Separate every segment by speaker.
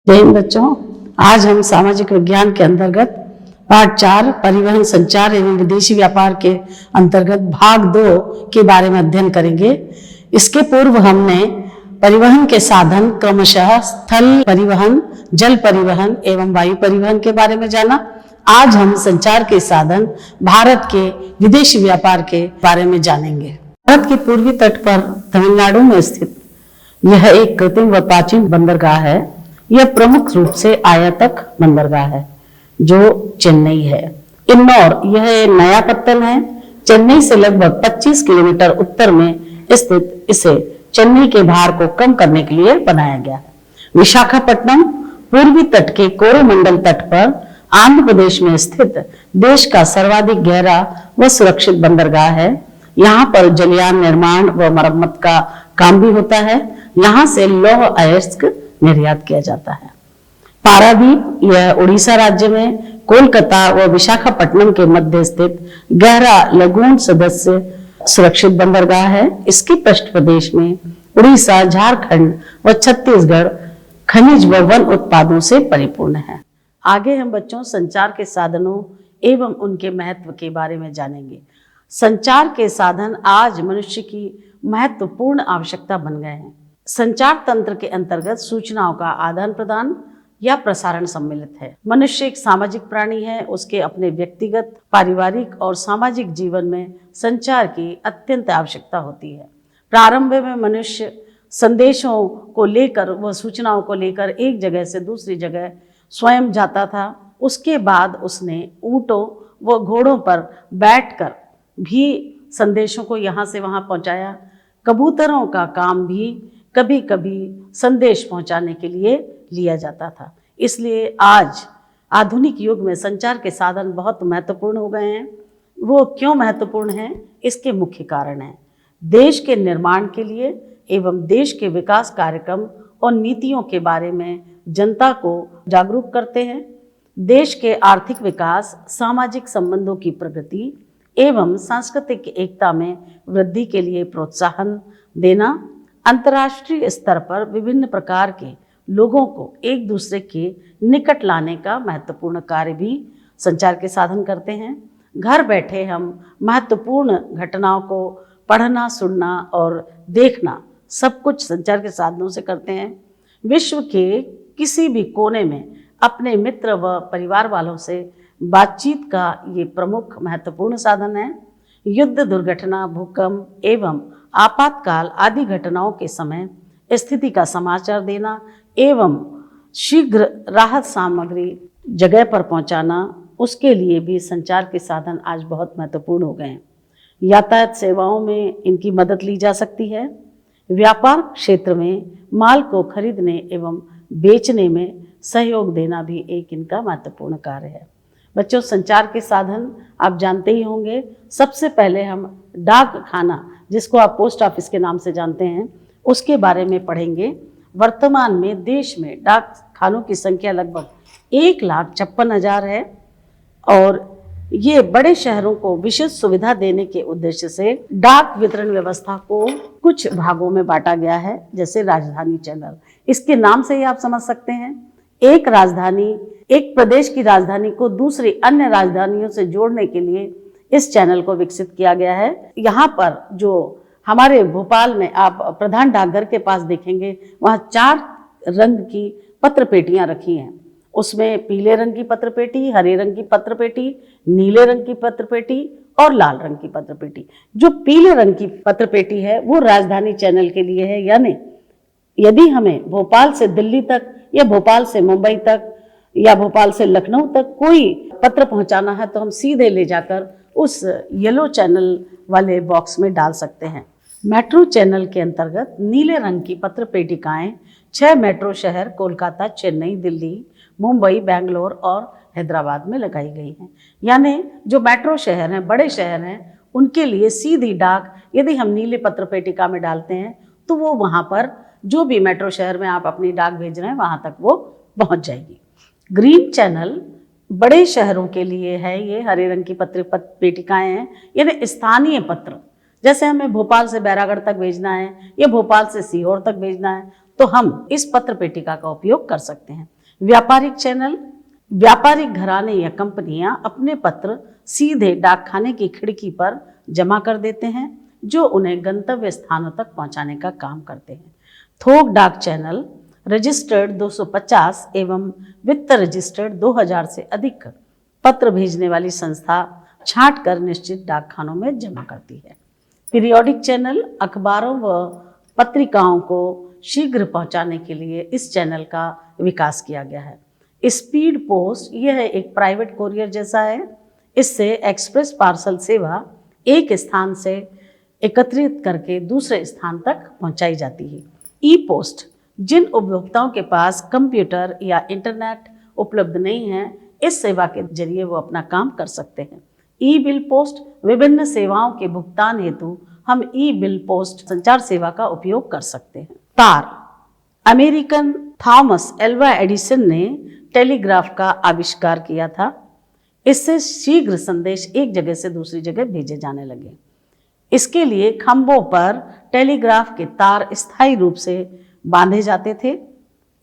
Speaker 1: जय हिंद बच्चों, आज हम सामाजिक विज्ञान के अंतर्गत पाठ 4 परिवहन संचार एवं विदेशी व्यापार के अंतर्गत भाग 2 के बारे में अध्ययन करेंगे। इसके पूर्व हमने परिवहन के साधन क्रमशः स्थल परिवहन, जल परिवहन एवं वायु परिवहन के बारे में जाना। आज हम संचार के साधन भारत के विदेशी व्यापार के बारे में जानेंगे। भारत के पूर्वी तट पर तमिलनाडु में स्थित यह एक कृत्रिम व प्राचीन बंदरगाह है। यह प्रमुख रूप से आयातक बंदरगाह है जो चेन्नई है। इन्नौर यह नया पत्तन है। चेन्नई से लगभग 25 किलोमीटर उत्तर में स्थित इसे चेन्नई के भार को कम करने के लिए बनाया गया है। विशाखापट्टनम पूर्वी तट के कोरोमंडल तट पर आंध्र प्रदेश में स्थित देश का सर्वाधिक गहरा व सुरक्षित बंदरगाह है। यहाँ पर जलयान निर्माण व मरम्मत का काम भी होता है। यहाँ से लौह अयस्क निर्यात किया जाता है। पारादीप यह उड़ीसा राज्य में कोलकाता व विशाखापट्टनम के मध्य स्थित गहरा लगून सदस्य सुरक्षित बंदरगाह है। इसके पृष्ठ प्रदेश में उड़ीसा, झारखंड व छत्तीसगढ़ खनिज व वन उत्पादों से परिपूर्ण है। आगे हम बच्चों संचार के साधनों एवं उनके महत्व के बारे में जानेंगे। संचार के साधन आज मनुष्य की महत्वपूर्ण आवश्यकता बन गए हैं। संचार तंत्र के अंतर्गत सूचनाओं का आदान प्रदान या प्रसारण सम्मिलित है। मनुष्य एक सामाजिक प्राणी है। उसके अपने व्यक्तिगत, पारिवारिक और सामाजिक जीवन में संचार की अत्यंत आवश्यकता होती है। प्रारंभ में मनुष्य संदेशों को लेकर व सूचनाओं को लेकर एक जगह से दूसरी जगह स्वयं जाता था। उसके बाद उसने ऊँटों व घोड़ों पर बैठकर भी संदेशों को यहाँ से वहाँ पहुँचाया। कबूतरों का काम भी कभी कभी संदेश पहुंचाने के लिए लिया जाता था। इसलिए आज आधुनिक युग में संचार के साधन बहुत महत्वपूर्ण हो गए हैं। वो क्यों महत्वपूर्ण हैं? इसके मुख्य कारण हैं देश के निर्माण के लिए एवं देश के विकास कार्यक्रम और नीतियों के बारे में जनता को जागरूक करते हैं। देश के आर्थिक विकास, सामाजिक संबंधों की प्रगति एवं सांस्कृतिक एकता में वृद्धि के लिए प्रोत्साहन देना, अंतर्राष्ट्रीय स्तर पर विभिन्न प्रकार के लोगों को एक दूसरे के निकट लाने का महत्वपूर्ण कार्य भी संचार के साधन करते हैं। घर बैठे हम महत्वपूर्ण घटनाओं को पढ़ना, सुनना और देखना सब कुछ संचार के साधनों से करते हैं। विश्व के किसी भी कोने में अपने मित्र व परिवार वालों से बातचीत का ये प्रमुख महत्वपूर्ण साधन है। युद्ध, दुर्घटना, भूकंप एवं आपातकाल आदि घटनाओं के समय स्थिति का समाचार देना एवं शीघ्र राहत सामग्री जगह पर पहुंचाना, उसके लिए भी संचार के साधन आज बहुत महत्वपूर्ण हो गए हैं। यातायात सेवाओं में इनकी मदद ली जा सकती है। व्यापार क्षेत्र में माल को खरीदने एवं बेचने में सहयोग देना भी एक इनका महत्वपूर्ण कार्य है। बच्चों, संचार के साधन आप जानते ही होंगे। सबसे पहले हम डाक खाना, जिसको आप पोस्ट ऑफिस के नाम से जानते हैं, उसके बारे में पढ़ेंगे। वर्तमान में देश में डाक खानों की संख्या लगभग 1,56,000 है और ये बड़े शहरों को विशेष सुविधा देने के उद्देश्य से डाक वितरण व्यवस्था को कुछ भागों में बांटा गया है। जैसे राजधानी चैनल, इसके नाम से ही आप समझ सकते हैं। एक राजधानी, एक प्रदेश की राजधानी को दूसरी अन्य राजधानियों से जोड़ने के लिए इस चैनल को विकसित किया गया है। यहाँ पर जो हमारे भोपाल में आप प्रधान डाकघर के पास देखेंगे, वहाँ 4 रंग की पत्र पेटियाँ रखी हैं। उसमें पीले रंग की पत्र पेटी, हरे रंग की पत्र पेटी, नीले रंग की पत्र पेटी और लाल रंग की पत्र पेटी। जो पीले रंग की पत्र पेटी है वो राजधानी चैनल के लिए है। यानी यदि हमें भोपाल से दिल्ली तक या भोपाल से मुंबई तक या भोपाल से लखनऊ तक कोई पत्र पहुंचाना है तो हम सीधे ले जाकर उस येलो चैनल वाले बॉक्स में डाल सकते हैं। मेट्रो चैनल के अंतर्गत नीले रंग की पत्र पेटिकाएं 6 मेट्रो शहर कोलकाता, चेन्नई, दिल्ली, मुंबई, बेंगलोर और हैदराबाद में लगाई गई हैं। यानी जो मेट्रो शहर हैं, बड़े शहर हैं, उनके लिए सीधी डाक यदि हम नीले पत्र पेटिका में डालते हैं तो वो वहाँ पर जो भी मेट्रो शहर में आप अपनी डाक भेज रहे हैं वहाँ तक वो पहुँच जाएगी। ग्रीन चैनल बड़े शहरों के लिए है। ये हरे रंग की पत्र पेटिकाएं हैं, यानी स्थानीय पत्र। जैसे हमें भोपाल से बैरागढ़ तक भेजना है या भोपाल से सीहोर तक भेजना है तो हम इस पत्र पेटिका का उपयोग कर सकते हैं। व्यापारिक चैनल, व्यापारिक घराने या कंपनियां अपने पत्र सीधे डाकखाने की खिड़की पर जमा कर देते हैं, जो उन्हें गंतव्य स्थानों तक पहुंचाने का काम करते हैं। थोक डाक चैनल रजिस्टर्ड 250 एवं वित्त रजिस्टर्ड 2000 से अधिक पत्र भेजने वाली संस्था छांट कर निश्चित डाकखानों में जमा करती है। पीरियोडिक चैनल अखबारों व पत्रिकाओं को शीघ्र पहुंचाने के लिए इस चैनल का विकास किया गया है। स्पीड पोस्ट यह एक प्राइवेट कोरियर जैसा है। इससे एक्सप्रेस पार्सल सेवा एक स्थान से एकत्रित करके दूसरे स्थान तक पहुंचाई जाती है। ई पोस्ट जिन उपभोक्ताओं के पास कंप्यूटर या इंटरनेट उपलब्ध नहीं है, इस सेवा के जरिए वो अपना काम कर सकते हैं। ई बिल पोस्ट विभिन्न सेवाओं के भुगतान हेतु हम ई बिल पोस्ट संचार सेवा का उपयोग कर सकते हैं। तार अमेरिकन थॉमस एल्वा एडिसन ने टेलीग्राफ का आविष्कार किया था। इससे शीघ्र संदेश एक जगह से दूसरी जगह भेजे जाने लगे। इसके लिए खंभों पर टेलीग्राफ के तार स्थायी रूप से बांधे जाते थे।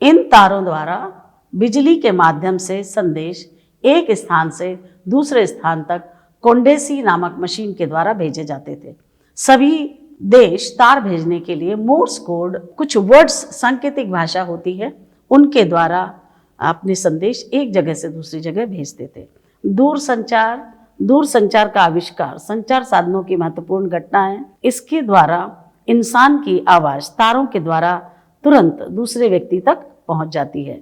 Speaker 1: इन तारों द्वारा बिजली के माध्यम से संदेश एक स्थान से दूसरे स्थान तक कोंडेसी नामक मशीन के द्वारा भेजे जाते थे। सभी देश तार भेजने के लिए मोर्स कोड, कुछ वर्ड्स सांकेतिक भाषा होती है, उनके द्वारा अपने संदेश एक जगह से दूसरी जगह भेजते थे। दूरसंचार का आविष्कार संचार साधनों की महत्वपूर्ण घटना है। इसके द्वारा इंसान की आवाज तारों के द्वारा तुरंत दूसरे व्यक्ति तक पहुंच जाती है।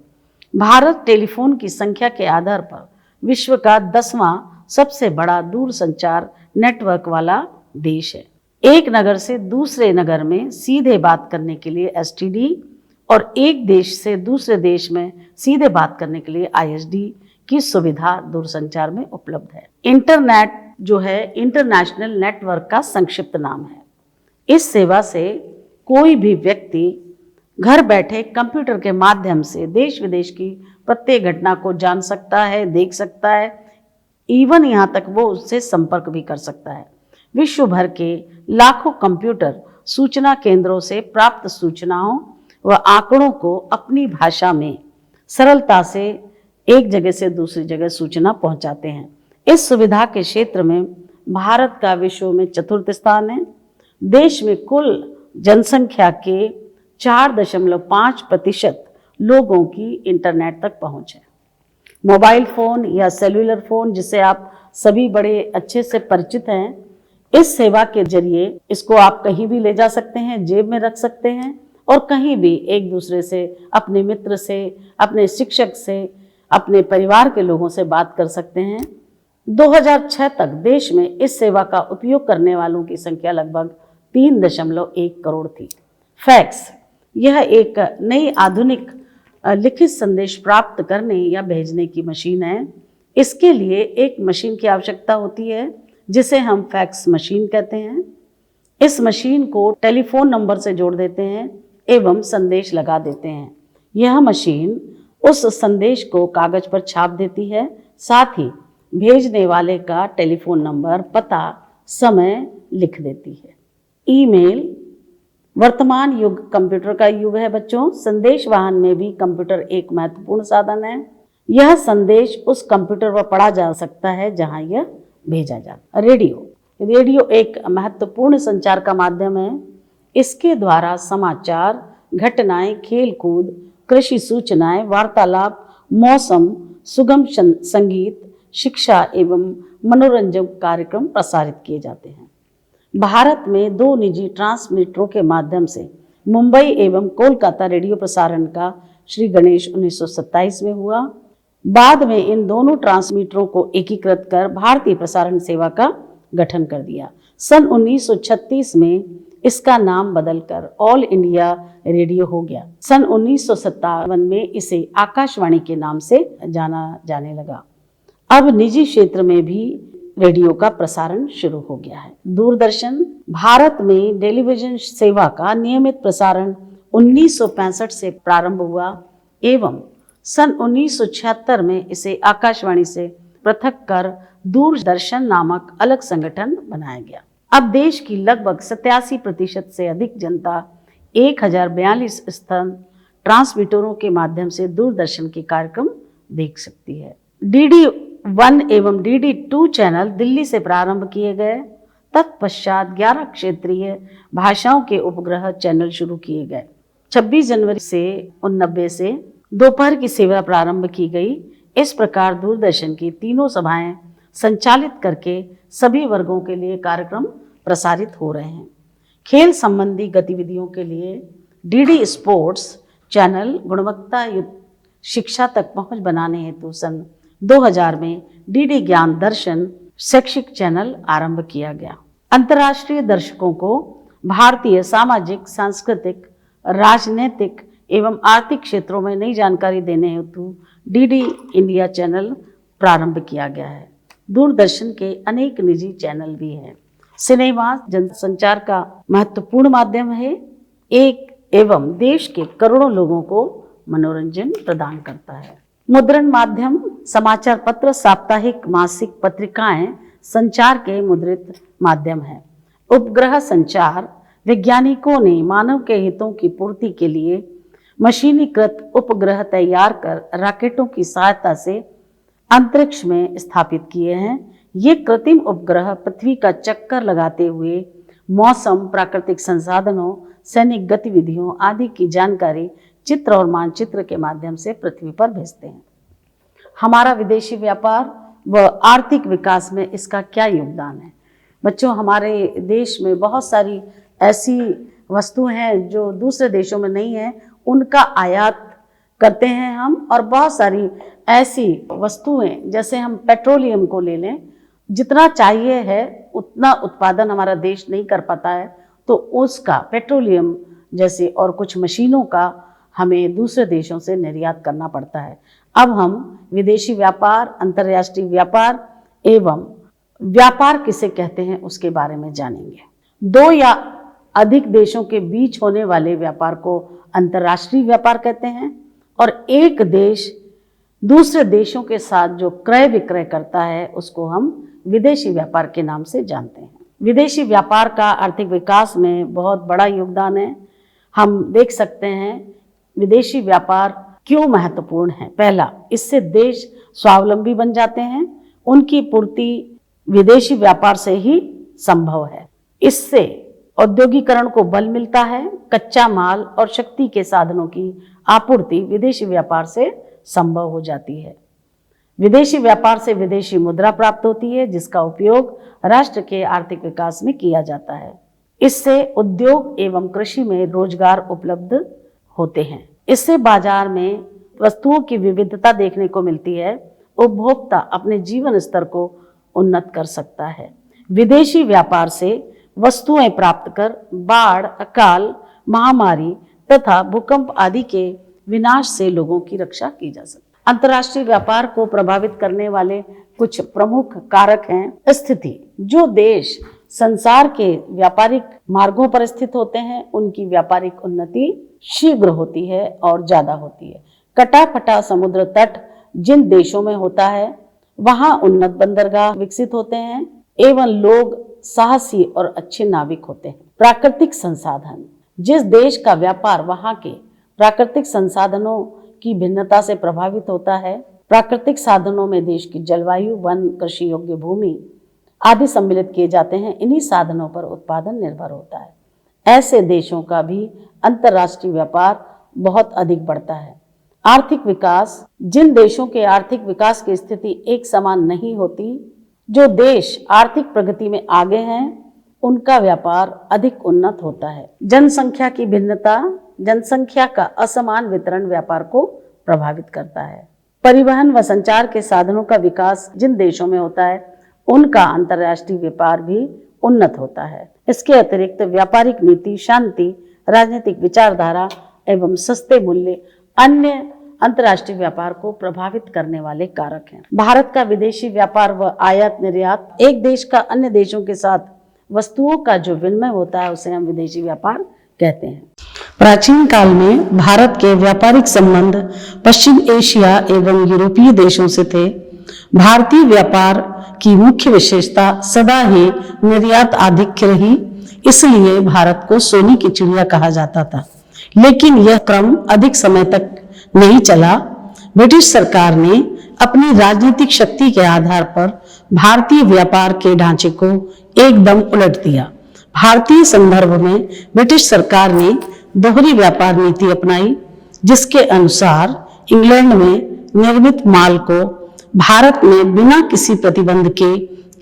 Speaker 1: भारत टेलीफोन की संख्या के आधार पर विश्व का 10वां सबसे बड़ा दूरसंचार नेटवर्क वाला देश है। एक नगर से दूसरे नगर में सीधे बात करने के लिए एसटीडी और एक देश से दूसरे देश में सीधे बात करने के लिए आईएसडी की सुविधा दूरसंचार में उपलब्ध है। इंटरनेट जो है इंटरनेशनल नेटवर्क का संक्षिप्त नाम है। इस सेवा से कोई भी व्यक्ति घर बैठे कंप्यूटर के माध्यम से देश विदेश की प्रत्येक घटना को जान सकता है, देख सकता है, इवन यहाँ तक वो उससे संपर्क भी कर सकता है। विश्व भर के लाखों कंप्यूटर सूचना केंद्रों से प्राप्त सूचनाओं व आंकड़ों को अपनी भाषा में सरलता से एक जगह से दूसरी जगह सूचना पहुंचाते हैं। इस सुविधा के क्षेत्र में भारत का विश्व में चतुर्थ स्थान है। देश में कुल जनसंख्या के 4.5% लोगों की इंटरनेट तक पहुंच है। मोबाइल फ़ोन या सेलुलर फ़ोन जिसे आप सभी बड़े अच्छे से परिचित हैं, इस सेवा के जरिए इसको आप कहीं भी ले जा सकते हैं, जेब में रख सकते हैं और कहीं भी एक दूसरे से, अपने मित्र से, अपने शिक्षक से, अपने परिवार के लोगों से बात कर सकते हैं। 2006 तक देश में इस सेवा का उपयोग करने वालों की संख्या लगभग 3.1 करोड़ थी। फैक्स यह एक नई आधुनिक लिखित संदेश प्राप्त करने या भेजने की मशीन है। इसके लिए एक मशीन की आवश्यकता होती है जिसे हम फैक्स मशीन कहते हैं। इस मशीन को टेलीफोन नंबर से जोड़ देते हैं एवं संदेश लगा देते हैं। यह मशीन उस संदेश को कागज पर छाप देती है, साथ ही भेजने वाले का टेलीफोन नंबर, पता, समय लिख देती है। ईमेल वर्तमान युग कंप्यूटर का युग है बच्चों। संदेश वाहन में भी कंप्यूटर एक महत्वपूर्ण साधन है। यह संदेश उस कंप्यूटर पर पढ़ा जा सकता है जहां यह भेजा जाता है। रेडियो एक महत्वपूर्ण संचार का माध्यम है। इसके द्वारा समाचार, घटनाएं, खेलकूद, कृषि सूचनाएं, वार्तालाप, मौसम, सुगम संगीत, शिक्षा एवं मनोरंजक कार्यक्रम प्रसारित किए जाते हैं। भारत में 2 निजी ट्रांसमीटरों के माध्यम से मुंबई एवं कोलकाता रेडियो प्रसारण का श्री गणेश 1927 में हुआ। बाद में इन दोनों ट्रांसमीटरों को एकीकृत कर भारतीय प्रसारण सेवा का गठन कर दिया। सन 1936 में इसका नाम बदलकर ऑल इंडिया रेडियो हो गया। सन 1957 में इसे आकाशवाणी के नाम से जाना जाने लगा। अब निजी क्षेत्र में भी रेडियो का प्रसारण शुरू हो गया है। दूरदर्शन भारत में टेलीविजन सेवा का नियमित प्रसारण 1965 से प्रारंभ हुआ एवं सन 1976 में इसे आकाशवाणी से पृथक कर दूरदर्शन नामक अलग संगठन बनाया गया। अब देश की लगभग 87% से अधिक जनता 1042 स्तन ट्रांसमीटरों के माध्यम से दूरदर्शन के कार्यक्रम देख सकती है। DD1 एवं DD2 चैनल दिल्ली से प्रारंभ किए गए। तत्पश्चात 11 क्षेत्रीय भाषाओं के उपग्रह चैनल शुरू किए गए। 26 जनवरी से 1990 से दोपहर की सेवा प्रारंभ की गई। इस प्रकार दूरदर्शन की तीनों सभाएं संचालित करके सभी वर्गों के लिए कार्यक्रम प्रसारित हो रहे हैं। खेल संबंधी गतिविधियों के लिए DD स्पोर्ट्स चैनल गुणवत्ता युक्त शिक्षा तक पहुंच बनाने हेतु सन 2000 में DD ज्ञान दर्शन शैक्षिक चैनल आरंभ किया गया। अंतर्राष्ट्रीय दर्शकों को भारतीय सामाजिक, सांस्कृतिक, राजनीतिक एवं आर्थिक क्षेत्रों में नई जानकारी देने हेतु DD इंडिया चैनल प्रारंभ किया गया है। दूरदर्शन के अनेक निजी चैनल भी हैं। सिनेमा जनसंचार का महत्वपूर्ण माध्यम है एवं देश के करोड़ों लोगों को मनोरंजन प्रदान करता है। मुद्रण माध्यम समाचार पत्र, साप्ताहिक, मासिक पत्रिकाएं संचार के मुद्रित माध्यम है। उपग्रह संचार वैज्ञानिकों ने मानव के हितों की पूर्ति के लिए मशीनीकृत उपग्रह तैयार कर रॉकेटों की सहायता से अंतरिक्ष में स्थापित किए हैं। ये कृत्रिम उपग्रह पृथ्वी का चक्कर लगाते हुए मौसम, प्राकृतिक संसाधनों, सैनिक गतिविधियों आदि की जानकारी चित्र और मानचित्र के माध्यम से पृथ्वी पर भेजते हैं। हमारा विदेशी व्यापार व आर्थिक विकास में इसका क्या योगदान है? बच्चों, हमारे देश में बहुत सारी ऐसी वस्तुएं हैं जो दूसरे देशों में नहीं है, उनका आयात करते हैं हम। और बहुत सारी ऐसी वस्तुएं, जैसे हम पेट्रोलियम को ले लें, जितना चाहिए है उतना उत्पादन हमारा देश नहीं कर पाता है, तो उसका पेट्रोलियम जैसे और कुछ मशीनों का हमें दूसरे देशों से निर्यात करना पड़ता है। अब हम विदेशी व्यापार, अंतर्राष्ट्रीय व्यापार एवं व्यापार किसे कहते हैं उसके बारे में जानेंगे। दो या अधिक देशों के बीच होने वाले व्यापार को अंतर्राष्ट्रीय व्यापार कहते हैं और एक देश दूसरे देशों के साथ जो क्रय विक्रय करता है उसको हम विदेशी व्यापार के नाम से जानते हैं। विदेशी व्यापार का आर्थिक विकास में बहुत बड़ा योगदान है। हम देख सकते हैं विदेशी व्यापार क्यों महत्वपूर्ण है। पहला, इससे देश स्वावलंबी बन जाते हैं, उनकी पूर्ति विदेशी व्यापार से ही संभव है। इससे औद्योगिकरण को बल मिलता है। कच्चा माल और शक्ति के साधनों की आपूर्ति विदेशी व्यापार से संभव हो जाती है। विदेशी व्यापार से विदेशी मुद्रा प्राप्त होती है, जिसका उपयोग राष्ट्र के आर्थिक विकास में किया जाता है। इससे उद्योग एवं कृषि में रोजगार उपलब्ध होते हैं। इससे बाजार में वस्तुओं की विविधता देखने को मिलती है। उपभोक्ता अपने जीवन स्तर को उन्नत कर सकता है। विदेशी व्यापार से वस्तुएं प्राप्त कर बाढ़, अकाल, महामारी तथा भूकंप आदि के विनाश से लोगों की रक्षा की जा सकती है। अंतर्राष्ट्रीय व्यापार को प्रभावित करने वाले कुछ प्रमुख कारक हैं। स्थिति, जो देश संसार के व्यापारिक मार्गों पर स्थित होते हैं उनकी व्यापारिक उन्नति शीघ्र होती है और ज्यादा होती है। कटा-फटा समुद्र तट जिन देशों में होता है वहां उन्नत बंदरगाह विकसित होते हैं एवं लोग साहसी और अच्छे नाविक होते हैं। प्राकृतिक संसाधन, जिस देश का व्यापार वहां के प्राकृतिक संसाधनों की भिन्नता से प्रभावित होता है। प्राकृतिक साधनों में देश की जलवायु, वन, कृषि योग्य भूमि आदि सम्मिलित किए जाते हैं। इन्हीं साधनों पर उत्पादन निर्भर होता है। ऐसे देशों का भी अंतर्राष्ट्रीय व्यापार बहुत अधिक बढ़ता है। आर्थिक विकास, जिन देशों के आर्थिक विकास की स्थिति एक समान नहीं होती, जो देश आर्थिक प्रगति में आगे हैं उनका व्यापार अधिक उन्नत होता है। जनसंख्या की भिन्नता, जनसंख्या का असमान वितरण व्यापार को प्रभावित करता है। परिवहन व संचार के साधनों का विकास जिन देशों में होता है उनका अंतर्राष्ट्रीय व्यापार भी उन्नत होता है। इसके अतिरिक्त व्यापारिक नीति, शांति, राजनीतिक विचारधारा एवं सस्ते मूल्य अन्य अंतर्राष्ट्रीय व्यापार को प्रभावित करने वाले कारक हैं। भारत का विदेशी व्यापार व आयात निर्यात, एक देश का अन्य देशों के साथ वस्तुओं का जो विनिमय होता है उसे हम विदेशी व्यापार कहते हैं। प्राचीन काल में भारत के व्यापारिक संबंध पश्चिम एशिया एवं यूरोपीय देशों से थे। भारतीय व्यापार की मुख्य विशेषता सदा ही निर्यात आधिक्य रही, इसलिए भारत को सोने की चिड़िया कहा जाता था। लेकिन यह क्रम अधिक समय तक नहीं चला। ब्रिटिश सरकार ने अपनी राजनीतिक शक्ति के आधार पर भारतीय व्यापार के ढांचे को एकदम उलट दिया। भारतीय संदर्भ में ब्रिटिश सरकार ने दोहरी व्यापार नीति अपनाई, जिसके अनुसार इंग्लैंड में निर्मित माल को भारत में बिना किसी प्रतिबंध के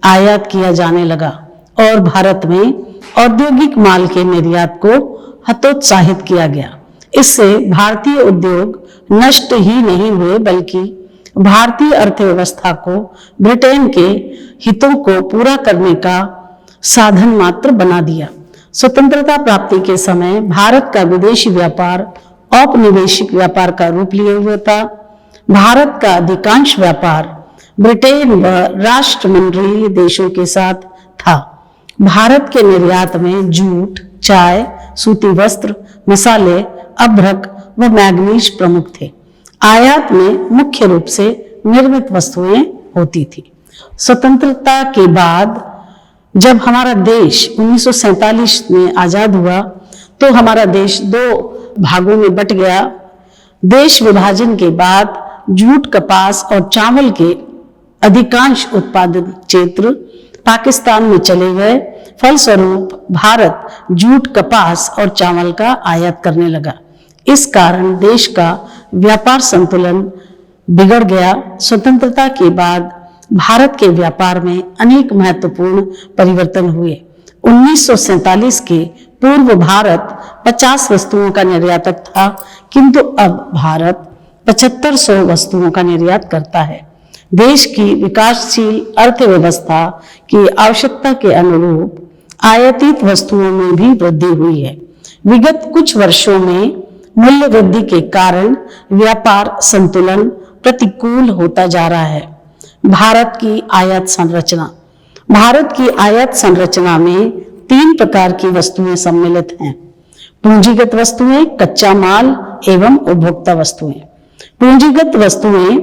Speaker 1: आयात किया जाने लगा और भारत में औद्योगिक माल के निर्यात को हतोत्साहित किया गया। इससे भारतीय उद्योग नष्ट ही नहीं हुए, बल्कि भारतीय अर्थव्यवस्था को ब्रिटेन के हितों को पूरा करने का साधन मात्र बना दिया। स्वतंत्रता प्राप्ति के समय भारत का विदेशी व्यापार औपनिवेशिक व्यापार का रूप लिए हुए था। भारत का अधिकांश व्यापार ब्रिटेन व राष्ट्रमंडलीय देशों के साथ था। भारत के निर्यात में जूट, चाय, सूती वस्त्र, मसाले, अभ्रक व मैग्नीज प्रमुख थे। आयात में मुख्य रूप से निर्मित वस्तुएं होती थी। स्वतंत्रता के बाद जब हमारा देश 1947 में आजाद हुआ तो हमारा देश दो भागों में बट गया। देश विभाजन के बाद जूट, कपास और चावल के अधिकांश उत्पादन क्षेत्र पाकिस्तान में चले गए। फलस्वरूप भारत जूट, कपास और चावल का आयात करने लगा। इस कारण देश का व्यापार संतुलन बिगड़ गया। स्वतंत्रता के बाद भारत के व्यापार में अनेक महत्वपूर्ण परिवर्तन हुए। 1947 के पूर्व भारत 50 वस्तुओं का निर्यातक था, किंतु अब भारत 7500 वस्तुओं का निर्यात करता है। देश की विकासशील अर्थव्यवस्था की आवश्यकता के अनुरूप आयातित वस्तुओं में भी वृद्धि हुई है। विगत कुछ वर्षों में मूल्य वृद्धि के कारण व्यापार संतुलन प्रतिकूल होता जा रहा है। भारत की आयात संरचना। भारत की आयात संरचना में 3 प्रकार की वस्तुएं सम्मिलित हैं: पूंजीगत वस्तुएं, कच्चा माल एवं उपभोक्ता वस्तुएं। पूंजीगत वस्तुएं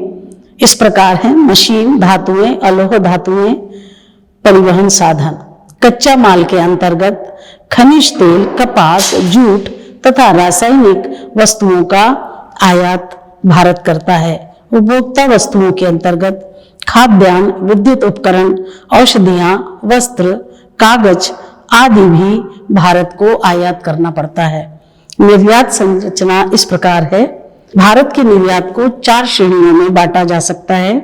Speaker 1: इस प्रकार हैं: मशीन, धातुएं, अलोह धातुएं, परिवहन साधन। कच्चा माल के अंतर्गत खनिज तेल, कपास, जूट तथा रासायनिक वस्तुओं का आयात भारत करता है। उपभोक्ता वस्तुओं के अंतर्गत खाद्यान्न, विद्युत उपकरण, औषधियां, वस्त्र, कागज आदि भी भारत को आयात करना पड़ता है। निर्यात संरचना इस प्रकार है। भारत के निर्यात को 4 श्रेणियों में बांटा जा सकता है: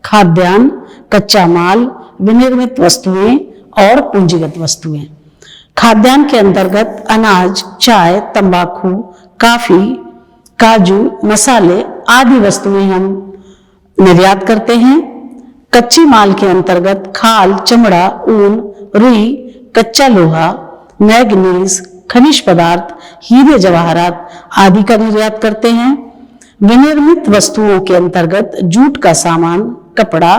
Speaker 1: खाद्यान्न, कच्चा माल, विनिर्मित वस्तुएं और पूंजीगत वस्तुएं। खाद्यान्न के अंतर्गत अनाज, चाय, तंबाकू, काफी, काजू, मसाले आदि वस्तुएं हम निर्यात करते हैं। कच्चे माल के अंतर्गत खाल, चमड़ा, ऊन, रुई, कच्चा लोहा, मैग्नीज, खनिज पदार्थ, हीरे जवाहरात आदि का निर्यात करते हैं। विनिर्मित वस्तुओं के अंतर्गत जूट का सामान, कपड़ा,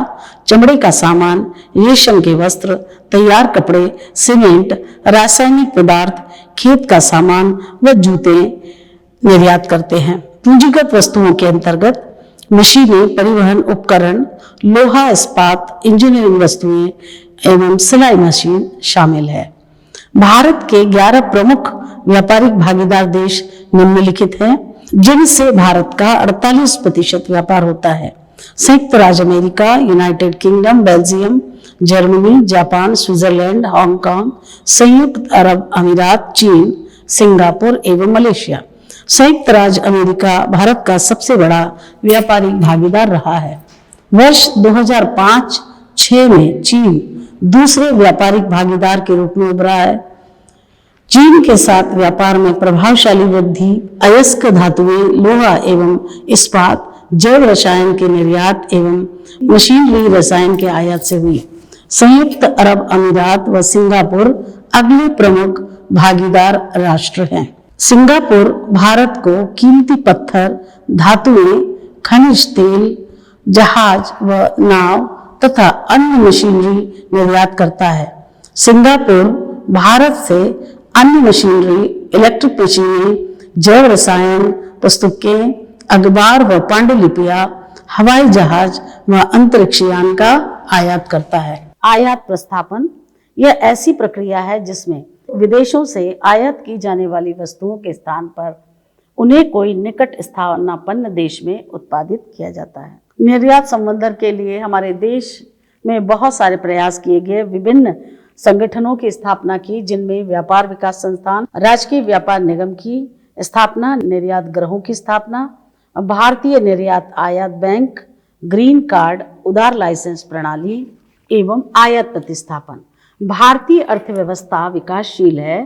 Speaker 1: चमड़े का सामान, रेशम के वस्त्र, तैयार कपड़े, सीमेंट, रासायनिक पदार्थ, खेत का सामान व जूते निर्यात करते हैं। पूंजीगत वस्तुओं के अंतर्गत मशीनें, परिवहन उपकरण, लोहा इस्पात, इंजीनियरिंग वस्तुएं एवं सिलाई मशीन शामिल है। भारत के 11 प्रमुख व्यापारिक भागीदार देश निम्नलिखित हैं, जिनसे भारत का 48% व्यापार होता है: संयुक्त राज्य America, United kingdom, Belgium, Germany, Japan, Switzerland, Hong Kong, संयुक्त अरब अमीरात, चीन, सिंगापुर एवं मलेशिया। संयुक्त राज्य अमेरिका भारत का सबसे बड़ा व्यापारिक भागीदार रहा है। वर्ष 2005-06 में चीन दूसरे व्यापारिक भागीदार के रूप में उभरा है। चीन के साथ व्यापार में प्रभावशाली वृद्धि अयस्क धातुएं, लोहा एवं इस्पात, जैव रसायन के निर्यात एवं मशीनरी रसायन के आयात से हुई। संयुक्त अरब अमीरात व सिंगापुर अगले प्रमुख भागीदार राष्ट्र हैं। सिंगापुर भारत को कीमती पत्थर, धातुएं, खनिज तेल, जहाज व नाव तथा अन्य मशीनरी निर्यात करता है। सिंगापुर भारत से अन्य मशीनरी, इलेक्ट्रिक मशीनें, जैव रसायन, पुस्तकें, अखबार व पांडुलिपियां, हवाई जहाज व अंतरिक्ष यान का आयात करता है। आयात प्रस्थापन यह ऐसी प्रक्रिया है जिसमें विदेशों से आयात की जाने वाली वस्तुओं के स्थान पर उन्हें कोई निकट स्थानापन्न देश में उत्पादित किया जाता है। निर्यात संवर्धन के लिए हमारे देश में बहुत सारे प्रयास किए गए। विभिन्न संगठनों की स्थापना की, जिनमें व्यापार विकास संस्थान, राजकीय व्यापार निगम की स्थापना, निर्यात गृहों की स्थापना, भारतीय निर्यात आयात बैंक, ग्रीन कार्ड, उदार लाइसेंस प्रणाली एवं आयात प्रतिस्थापन। भारतीय अर्थव्यवस्था विकासशील है।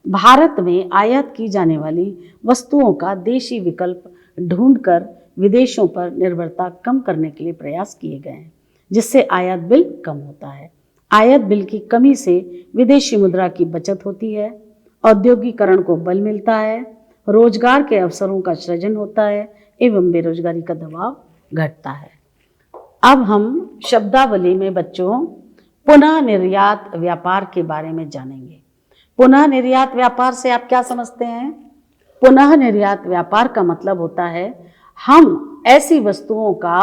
Speaker 1: भारत में आयात की जाने वाली वस्तुओं का देशी विकल्प ढूंढकर विदेशों पर निर्भरता कम करने के लिए प्रयास किए गए हैं, जिससे आयात बिल कम होता है। आयात बिल की कमी से विदेशी मुद्रा की बचत होती है, औद्योगिकरण को बल मिलता है, रोजगार के अवसरों का सृजन होता है एवं बेरोजगारी का दबाव घटता है। अब हम शब्दावली में बच्चों पुनः निर्यात व्यापार के बारे में जानेंगे। पुनः निर्यात व्यापार से आप क्या समझते हैं? पुनः निर्यात व्यापार का मतलब होता है हम ऐसी वस्तुओं का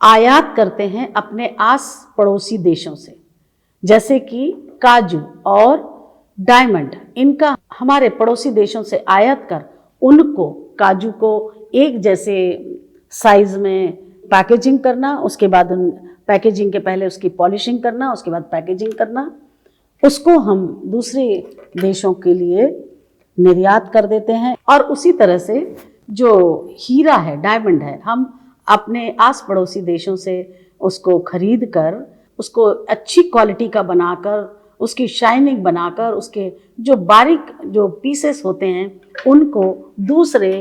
Speaker 1: आयात करते हैं अपने आस पड़ोसी देशों से, जैसे कि काजू और डायमंड, इनका हमारे पड़ोसी देशों से आयात कर उनको, काजू को एक जैसे साइज में पैकेजिंग करना, उसके बाद उन पैकेजिंग के पहले उसकी पॉलिशिंग करना, उसके बाद पैकेजिंग करना, उसको हम दूसरे देशों के लिए निर्यात कर देते हैं। और उसी तरह से जो हीरा है, डायमंड है, हम अपने आस पड़ोसी देशों से उसको खरीद कर, उसको अच्छी क्वालिटी का बनाकर, उसकी शाइनिंग बनाकर, उसके जो बारीक जो पीसेस होते हैं उनको दूसरे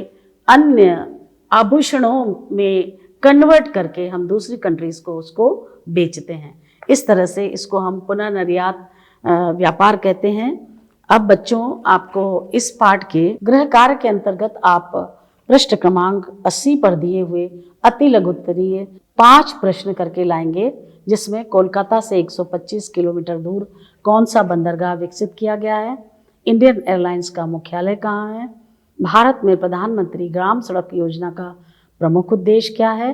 Speaker 1: अन्य आभूषणों में कन्वर्ट करके हम दूसरी कंट्रीज़ को उसको बेचते हैं। इस तरह से इसको हम पुनः निर्यात व्यापार कहते हैं। अब बच्चों, आपको इस पाठ के गृह कार्य के अंतर्गत आप पृष्ठ क्रमांक 80 पर दिए हुए अति लघुत्तरीय 5 प्रश्न करके लाएंगे, जिसमें कोलकाता से 125 किलोमीटर दूर कौन सा बंदरगाह विकसित किया गया है, इंडियन एयरलाइंस का मुख्यालय कहाँ है, भारत में प्रधानमंत्री ग्राम सड़क योजना का प्रमुख उद्देश्य क्या है,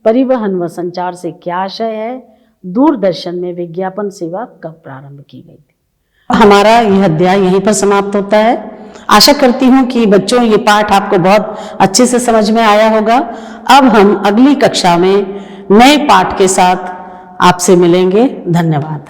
Speaker 1: परिवहन व संचार से क्या आशय है, दूरदर्शन में विज्ञापन सेवा कब प्रारंभ की गई थी। हमारा यह अध्याय यहीं पर समाप्त होता है। आशा करती हूँ कि बच्चों ये पाठ आपको बहुत अच्छे से समझ में आया होगा। अब हम अगली कक्षा में नए पाठ के साथ आपसे मिलेंगे। धन्यवाद।